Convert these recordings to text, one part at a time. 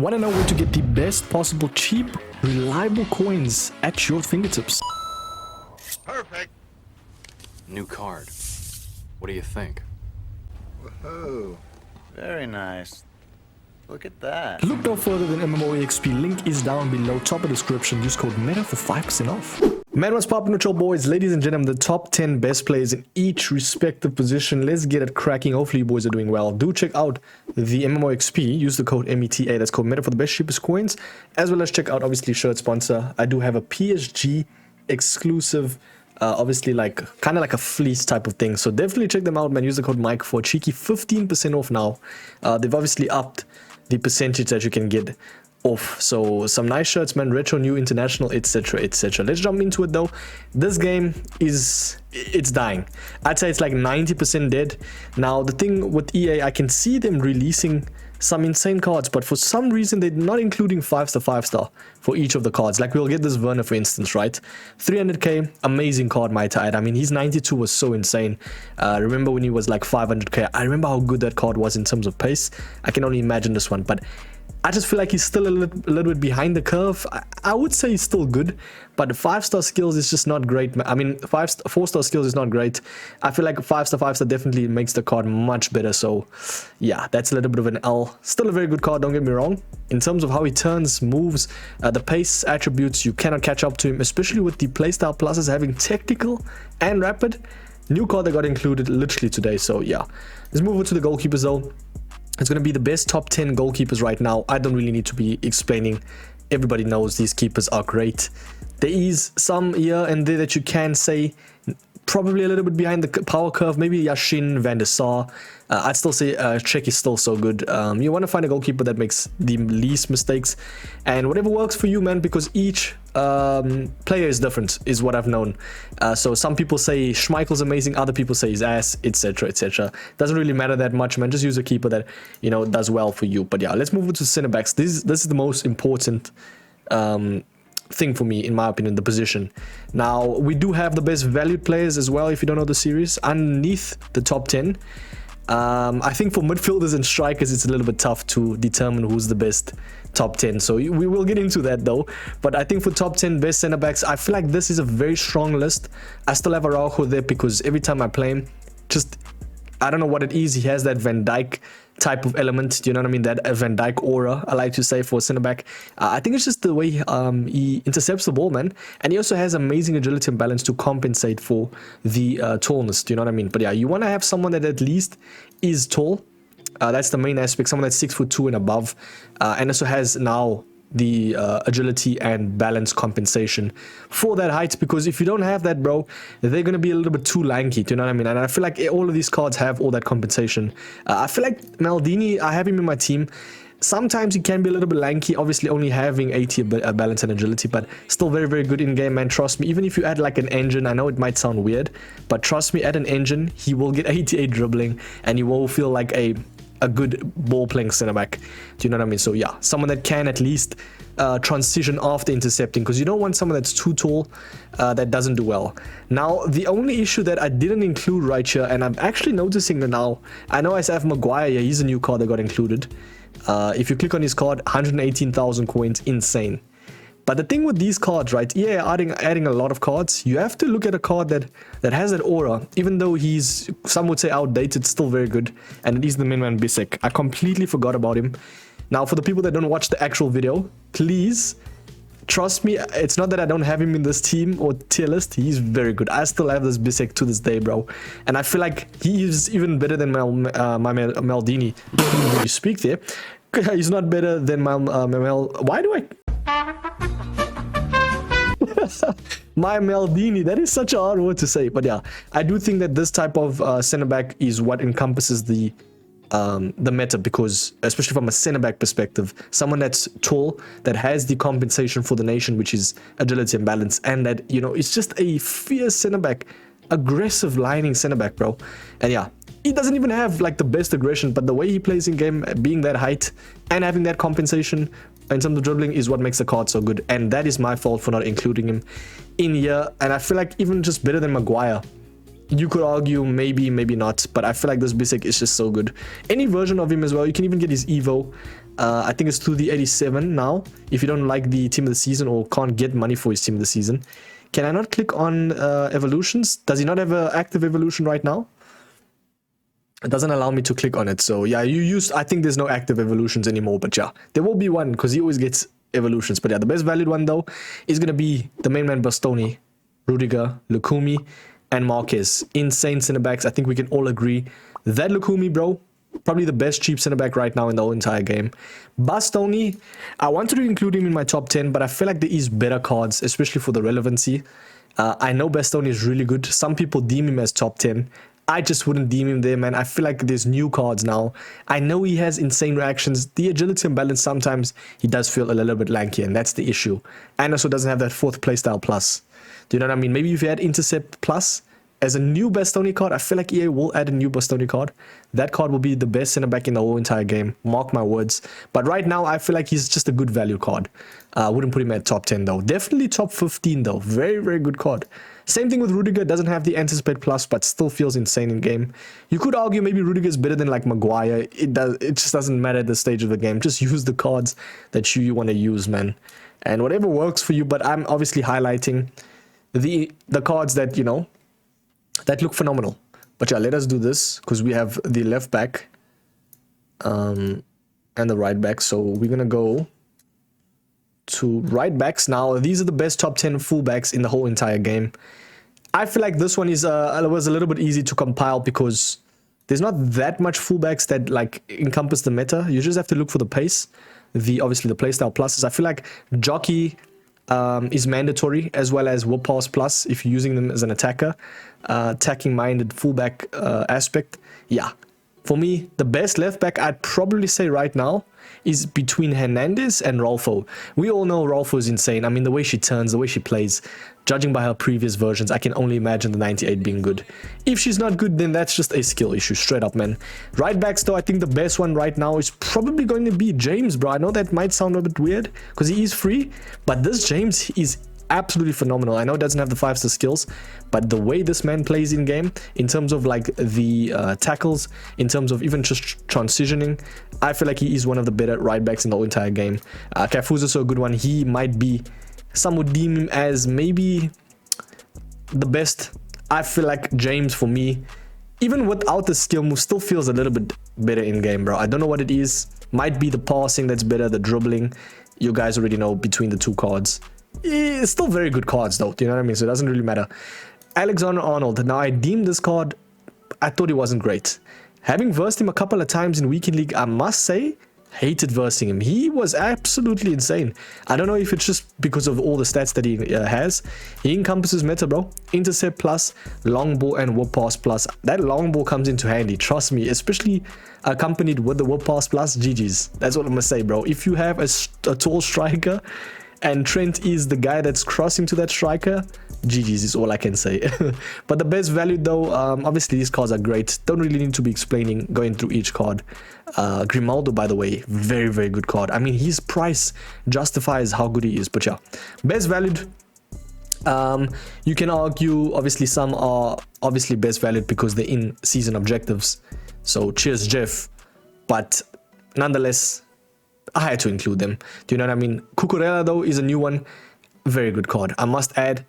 Want to know where to get the best possible cheap, reliable coins at your fingertips? Perfect. New card. What do you think? Whoa. Very nice. Look at that. Look no further than MMOEXP. Link is down below, top of description. Use code META for 5% off. Man, what's poppin' with your boys? Ladies and gentlemen, the top 10 best players in each respective position. Let's get it cracking. Hopefully you boys are doing well. Do check out the MMOEXP. Use the code META. That's code META for the best, cheapest coins. As well as check out, obviously, shirt sponsor. I do have a PSG exclusive, obviously like kind of like a fleece type of thing. So definitely check them out, man. Use the code Mike for a cheeky 15% off now. They've obviously upped the percentage that you can get off. So some nice shirts, man. Retro, new, international, etc, etc. Let's jump into it though. This game it's dying. I'd say it's like 90% dead. Now the thing with EA, I can see them releasing some insane cards, but for some reason they're not including 5-star 5-star for each of the cards. Like we'll get this Werner for instance, right? 300k, amazing card, might I add. I mean, his 92 was so insane. Remember when he was like 500k? I remember how good that card was in terms of pace. I can only imagine this one, but I just feel like he's still a little bit behind the curve. I would say he's still good, but the 5-star skills is just not great. I mean, 4-star skills is not great. I feel like 5-star 5-star definitely makes the card much better. So yeah, that's a little bit of an L. Still a very good card, don't get me wrong. In terms of how he turns, moves, the pace attributes, you cannot catch up to him, especially with the playstyle pluses having technical and rapid. New card that got included literally today. So yeah, let's move on to the goalkeepers though. It's going to be the best top 10 goalkeepers right now. I don't really need to be explaining. Everybody knows these keepers are great. There is some here and there that you can say probably a little bit behind the power curve. Maybe Yashin, Van der Sar. I'd still say Czech is still so good. You want to find a goalkeeper that makes the least mistakes. And whatever works for you, man, because each player is different, is what I've known. So some people say Schmeichel's amazing, other people say he's ass, etc, etc. Doesn't really matter that much, man. Just use a keeper that, you know, does well for you. But yeah, let's move on to center backs. This is the most important thing for me, in my opinion, the position. Now, we do have the best valued players as well, if you don't know the series, underneath the top 10. I think for midfielders and strikers, it's a little bit tough to determine who's the best top 10. So we will get into that though. But I think for top 10 best center backs, I feel like this is a very strong list. I still have Araujo there because every time I play him, just, I don't know what it is. He has that Van Dijk type of element, do you know what I mean? That Van Dijk aura, I like to say, for a centre back. I think it's just the way he intercepts the ball, man. And he also has amazing agility and balance to compensate for the tallness, do you know what I mean? But yeah, you want to have someone that at least is tall. That's the main aspect. Someone that's 6'2" and above, and also has now the agility and balance compensation for that height, because if you don't have that, bro, they're going to be a little bit too lanky, do you know what I mean? And I feel like all of these cards have all that compensation. I feel like Maldini, I have him in my team. Sometimes he can be a little bit lanky, obviously only having 80 balance and agility, but still very, very good in game, man. Trust me, even if you add like an engine, I know it might sound weird, but trust me, add an engine, he will get 88 dribbling and he will feel like a good ball playing center back. Do you know what I mean? So yeah, someone that can at least transition after intercepting, because you don't want someone that's too tall that doesn't do well. Now, the only issue that I didn't include right here, and I'm actually noticing that now, I know I have Maguire here, he's a new card that got included. If you click on his card, 118,000 coins, insane. But the thing with these cards, right, EA are adding a lot of cards. You have to look at a card that has that aura, even though he's, some would say outdated, still very good. And it is the main man, Bisek. I completely forgot about him. Now, for the people that don't watch the actual video, please trust me, it's not that I don't have him in this team or tier list. He's very good. I still have this Bisek to this day, bro. And I feel like he is even better than my Maldini. When you speak there, he's not better than my why do I... my Maldini, that is such a hard word to say, but yeah, I do think that this type of center back is what encompasses the meta, because especially from a center back perspective, someone that's tall, that has the compensation for the nation, which is agility and balance, and that, you know, it's just a fierce center back, aggressive lining center back, bro. And yeah, he doesn't even have like the best aggression, but the way he plays in game, being that height and having that compensation in terms of dribbling is what makes the card so good. And that is my fault for not including him in here. And I feel like even just better than Maguire. You could argue maybe, maybe not, but I feel like this Bisek is just so good. Any version of him as well. You can even get his Evo. I think it's through the 87 now. If you don't like the team of the season or can't get money for his team of the season, can I not click on evolutions? Does he not have an active evolution right now? It doesn't allow me to click on it. So yeah, I think there's no active evolutions anymore, but yeah, there will be one because he always gets evolutions. But yeah, the best valued one though is going to be the main man Bastoni, Rudiger, Lukumi, and Marquez. Insane center backs. I think we can all agree that Lukumi, bro, probably the best cheap center back right now in the whole entire game. Bastoni, I wanted to include him in my top 10, but I feel like there is better cards, especially for the relevancy. I know Bastoni is really good. Some people deem him as top 10. I just wouldn't deem him there, man. I feel like there's new cards now. I know he has insane reactions. The agility and balance, sometimes he does feel a little bit lanky, and that's the issue. And also doesn't have that fourth playstyle plus. Do you know what I mean? Maybe if you had intercept plus as a new Bastoni card, I feel like EA will add a new Bastoni card. That card will be the best center back in the whole entire game. Mark my words. But right now, I feel like he's just a good value card. I wouldn't put him at top 10 though. Definitely top 15 though. Very, very good card. Same thing with Rudiger. Doesn't have the anticipate plus, but still feels insane in game. You could argue maybe Rudiger is better than like Maguire. It just doesn't matter at the stage of the game. Just use the cards that you want to use, man. And whatever works for you. But I'm obviously highlighting the cards that, you know, that look phenomenal. But yeah, let us do this because we have the left back and the right back. So we're going to go to right backs now. These are the best top 10 fullbacks in the whole entire game. I feel like this one is was a little bit easy to compile because there's not that much fullbacks that like encompass the meta. You just have to look for the pace, obviously the playstyle pluses. I feel like jockey is mandatory, as well as whip pass plus if you're using them as an attacker, attacking minded fullback aspect. Yeah, for me the best left back I'd probably say right now is between Hernandez and Rolfo. We all know Rolfo is insane. I mean, the way she turns, the way she plays, judging by her previous versions, I can only imagine the 98 being good. If she's not good, then that's just a skill issue, straight up, man. Right backs, though, I think the best one right now is probably going to be James, bro. I know that might sound a bit weird because he is free, but this James is absolutely phenomenal. I know it doesn't have the 5-star skills, but the way this man plays in game, in terms of like the tackles, in terms of even just transitioning, I feel like he is one of the better right backs in the whole entire game. Cafu is also a good one. He might be, some would deem him as maybe the best. I feel like James, for me, even without the skill move, still feels a little bit better in game, bro. I don't know what it is. Might be the passing that's better, the dribbling. You guys already know between the two cards. It's still very good cards though, do you know what I mean? So it doesn't really matter. Alexander-Arnold. Now I deemed this card, I thought he wasn't great. Having versed him a couple of times in Weekend League, I must say, hated versing him. He was absolutely insane. I don't know if it's just because of all the stats that he has. He encompasses meta, bro. Intercept plus, long ball, and whip pass plus. That long ball comes into handy, trust me, especially accompanied with the whip pass plus. GG's. That's what I'm gonna say, bro. If you have a tall striker and Trent is the guy that's crossing to that striker, GG's is all I can say. But the best value though, obviously these cards are great. Don't really need to be going through each card. Grimaldo, by the way, very, very good card. I mean, his price justifies how good he is. But yeah, best valued. You can argue, obviously some are obviously best valued because they're in season objectives. So cheers, Jeff. But nonetheless, I had to include them. Do you know what I mean? Cucurella, though, is a new one. Very good card, I must add.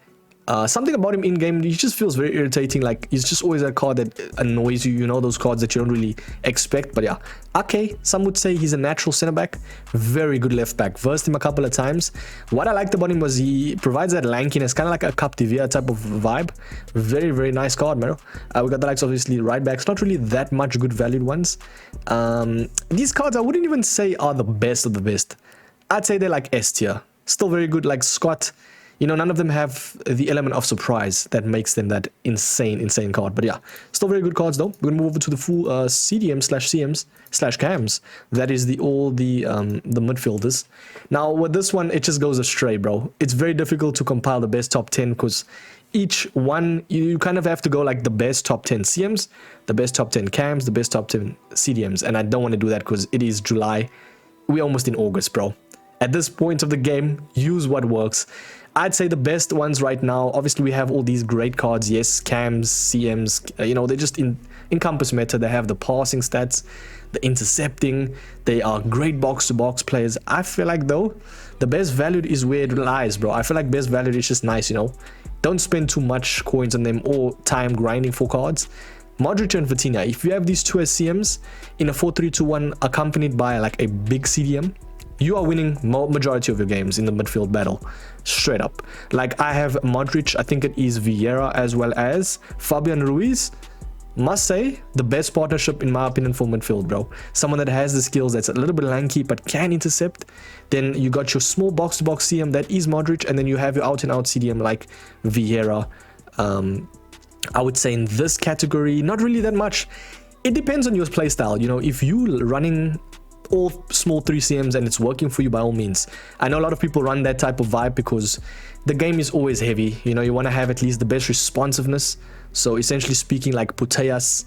Something about him in game, he just feels very irritating. Like, he's just always a card that annoys you. You know, those cards that you don't really expect. But yeah, okay, some would say he's a natural center back. Very good left back. Versed him a couple of times. What I liked about him was he provides that lankiness, kind of like a Captivia type of vibe. Very, very nice card, man. We got the likes, obviously, right backs. Not really that much good valued ones. These cards, I wouldn't even say are the best of the best. I'd say they're like S tier. Still very good, like Scott. You know, none of them have the element of surprise that makes them that insane card. But yeah, still very good cards though. We're gonna move over to the full CDM/CMs/CAMs. That is all the midfielders. Now with this one, it just goes astray, bro. It's very difficult to compile the best top 10 because each one you kind of have to go like the best top 10 CMs, the best top 10 CAMs, the best top 10 CDMs, and I don't want to do that because it is July. We're almost in August, bro. At this point of the game, use what works. I'd say the best ones right now, obviously we have all these great cards, yes, CAMs, CMs, you know, they're just encompass meta. They have the passing stats, the intercepting. They are great box-to-box players. I feel like, though, the best value is where it lies, bro. I feel like best value is just nice, you know. Don't spend too much coins on them or time grinding for cards. Modric and Vitinha, if you have these two as CMs in a 4-3-2-1 accompanied by like a big CDM, you are winning majority of your games in the midfield battle, straight up. Like I have Modric, I think it is Vieira, as well as Fabian Ruiz. Must say, the best partnership in my opinion for midfield, bro. Someone that has the skills, that's a little bit lanky but can intercept. Then you got your small box-to-box CM, that is Modric, and then you have your out-and-out CDM like Vieira. I would say in this category, not really that much. It depends on your playstyle. You know, if you running all small 3 CMs and it's working for you, by all means. I know a lot of people run that type of vibe because the game is always heavy. You know, you want to have at least the best responsiveness. So essentially speaking, like Putellas,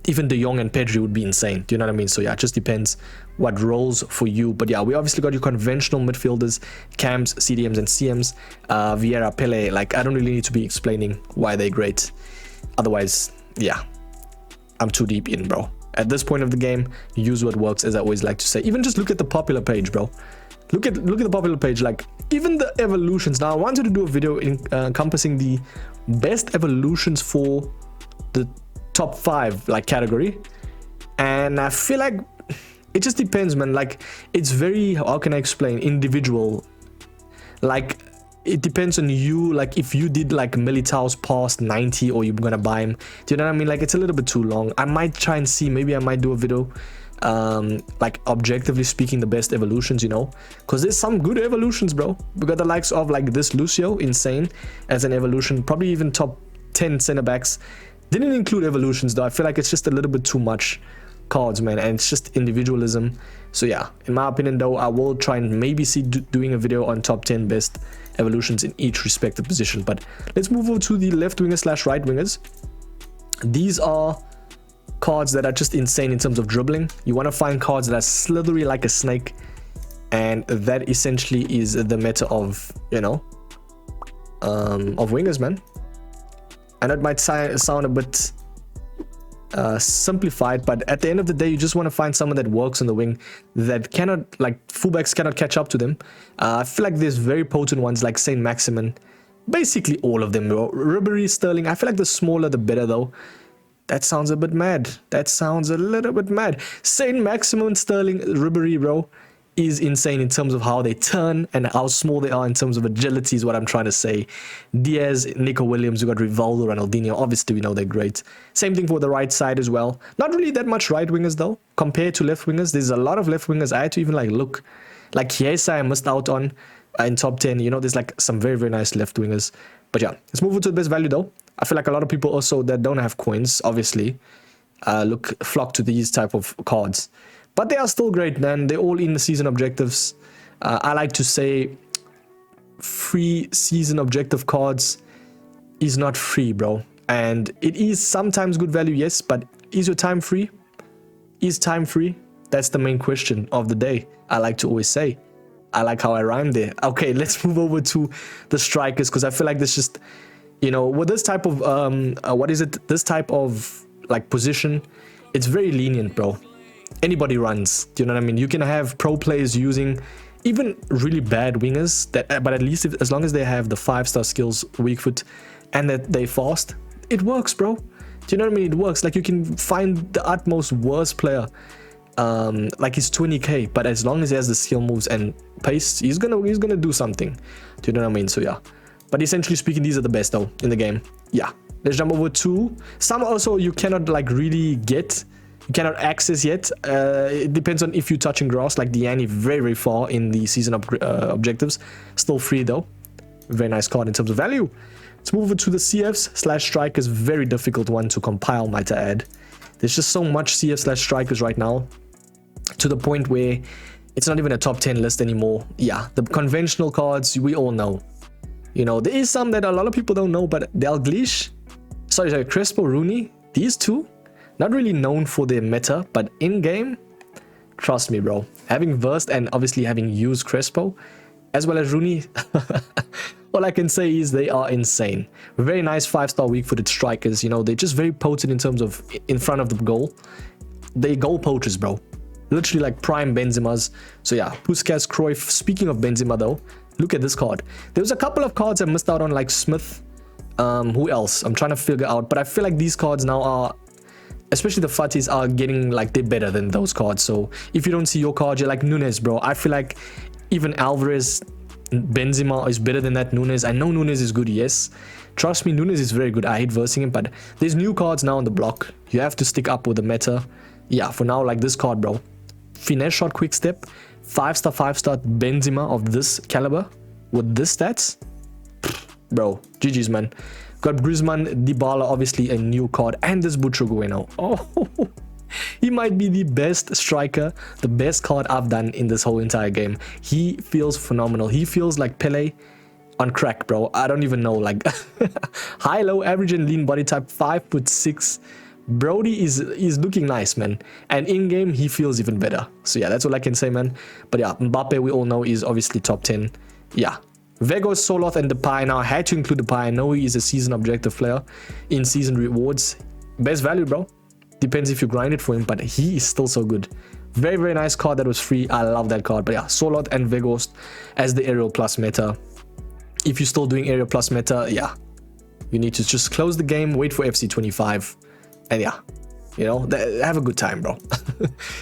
even De Jong and Pedri would be insane. Do you know what I mean? So yeah, it just depends what roles for you. But yeah, we obviously got your conventional midfielders, cams, CDMs, and CMs. Vieira, Pele, like I don't really need to be explaining why they're great. Otherwise, yeah, I'm too deep in, bro. At this point of the game, use what works, as I always like to say. Even just look at the popular page, bro. Look at the popular page. Like even the evolutions. Now I wanted to do a video encompassing the best evolutions for the top 5 like category, and I feel like it just depends, man. Like it's very, how can I explain, individual. Like it depends on you. Like if you did like Militao's past 90 or you're gonna buy him, do you know what I mean? Like it's a little bit too long. I might try and see, maybe I might do a video like objectively speaking the best evolutions, you know, because there's some good evolutions, bro. We got the likes of like this Lucio, insane as an evolution, probably even top 10 center backs. Didn't include evolutions though. I feel like it's just a little bit too much cards, man, and it's just individualism. So yeah, in my opinion though, I will try and maybe see doing a video on top 10 best evolutions in each respective position. But let's move over to the left wingers / right wingers. These are cards that are just insane in terms of dribbling. You want to find cards that are slithery like a snake, and that essentially is the meta of, you know, of wingers, man. And it might sound a bit simplified, but at the end of the day, you just want to find someone that works on the wing, that cannot, like fullbacks cannot catch up to them. I feel like there's very potent ones like Saint Maximin, basically all of them, bro. Ribery, Sterling. I feel like the smaller the better though. That sounds a bit mad. That sounds a little bit mad. Saint Maximin, Sterling, Ribery, bro, is insane in terms of how they turn and how small they are in terms of agility is what I'm trying to say. Diaz, Nico Williams, we got Rivaldo, Ronaldinho. Obviously, we know they're great. Same thing for the right side as well. Not really that much right wingers though, compared to left wingers. There's a lot of left wingers. I had to even like look. Like Chiesa, I missed out on in top 10. You know, there's like some very, very nice left wingers. But yeah, let's move on to the best value though. I feel like a lot of people also that don't have coins, obviously, flock to these type of cards. But they are still great, man. They're all in the season objectives. I like to say free season objective cards is not free, bro. And it is sometimes good value, yes, but is your time free? Is time free? That's the main question of the day. I like to always say. I like how I rhyme there. Okay, let's move over to the strikers, because I feel like this just, you know, with this type of this type of like position, it's very lenient, bro. Anybody runs. Do you know what I mean? You can have pro players using even really bad wingers, that, but at least as long as they have the 5-star skills, weak foot, and that they fast, it works, bro. Do you know what I mean? It works. Like you can find the utmost worst player, like he's 20k, but as long as he has the skill moves and pace, he's gonna do something. Do you know what I mean? So yeah. But essentially speaking, these are the best though in the game. Yeah. Let's jump over to some also you cannot like really get. You cannot access yet. It depends on if you're touching grass, like Diani, very, very far in the season objectives. Still free though. Very nice card in terms of value. Let's move over to the CFs / strikers. Very difficult one to compile, might I add. There's just so much CF / strikers right now, to the point where it's not even a top 10 list anymore. Yeah, the conventional cards we all know. You know, there is some that a lot of people don't know, but Dalglish, sorry, Crespo, Rooney, these two, not really known for their meta, but in game, trust me, bro. Having versed and obviously having used Crespo, as well as Rooney, All I can say is they are insane. Very nice 5-star weak-footed strikers. You know, they're just very potent in terms of in front of the goal. They goal poachers, bro. Literally like prime Benzema's. So yeah, Puskas, Cruyff. Speaking of Benzema though, look at this card. There was a couple of cards I missed out on, like Smith. Who else? I'm trying to figure out. But I feel like these cards now are, especially the Fatis, are getting like they're better than those cards. So if you don't see your card, you're like Nunes, bro. I feel like even Alvarez, Benzema is better than that Nunes. I know Nunes is good, yes. Trust me, Nunes is very good. I hate versing him, but there's new cards now on the block. You have to stick up with the meta. Yeah, for now, like this card, bro. Finesse shot, quick step, 5-star, 5-star Benzema of this caliber with this stats. Bro, GG's, man. Got Griezmann, Dybala, obviously a new card, and this Butragueno. Oh, he might be the best striker, the best card I've done in this whole entire game. He feels phenomenal. He feels like Pele on crack, bro. I don't even know, like high, low, average, and lean body type, 5'6". Brody is looking nice, man. And in game, he feels even better. So yeah, that's all I can say, man. But yeah, Mbappe, we all know, is obviously top 10. Yeah. Vegos, Soloth, and Depay. Now I had to include Depay. I know he is a season objective player in season rewards. Best value, bro. Depends if you grind it for him, but he is still so good. Very, very nice card that was free. I love that card. But yeah, Soloth and Vegos as the aerial plus meta. If you're still doing aerial plus meta, yeah, you need to just close the game, wait for FC 25, and yeah, you know, have a good time, bro.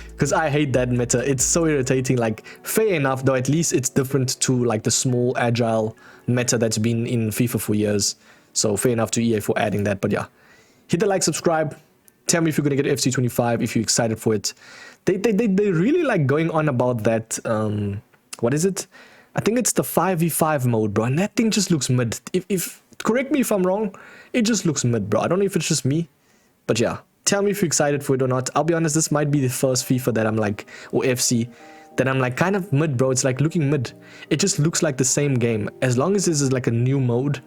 Because I hate that meta. It's so irritating. Like, fair enough, though, at least it's different to like the small agile meta that's been in FIFA for years. So fair enough to EA for adding that. But yeah, hit the like, subscribe. Tell me if you're gonna get FC 25, if you're excited for it. They really like going on about that. What is it? I think it's the 5v5 mode, bro. And that thing just looks mid. If correct me if I'm wrong, it just looks mid, bro. I don't know if it's just me, but yeah. Tell me if you're excited for it or not. I'll be honest, this might be the first FIFA that I'm like, or FC, that I'm like kind of mid, bro. It's like looking mid. It just looks like the same game. As long as this is like a new mode,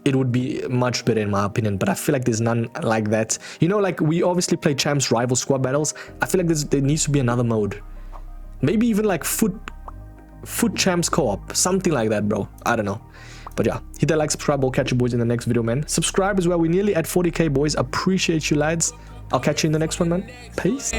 it would be much better in my opinion, but I feel like there's none like that. You know, like we obviously play champs rival squad battles. I feel like there needs to be another mode. Maybe even like foot champs co-op, something like that, bro. I don't know. But yeah, hit that like, subscribe. I'll catch you boys in the next video, man. Subscribe as well. We're nearly at 40k, boys. Appreciate you, lads. I'll catch you in the next one, man. Peace.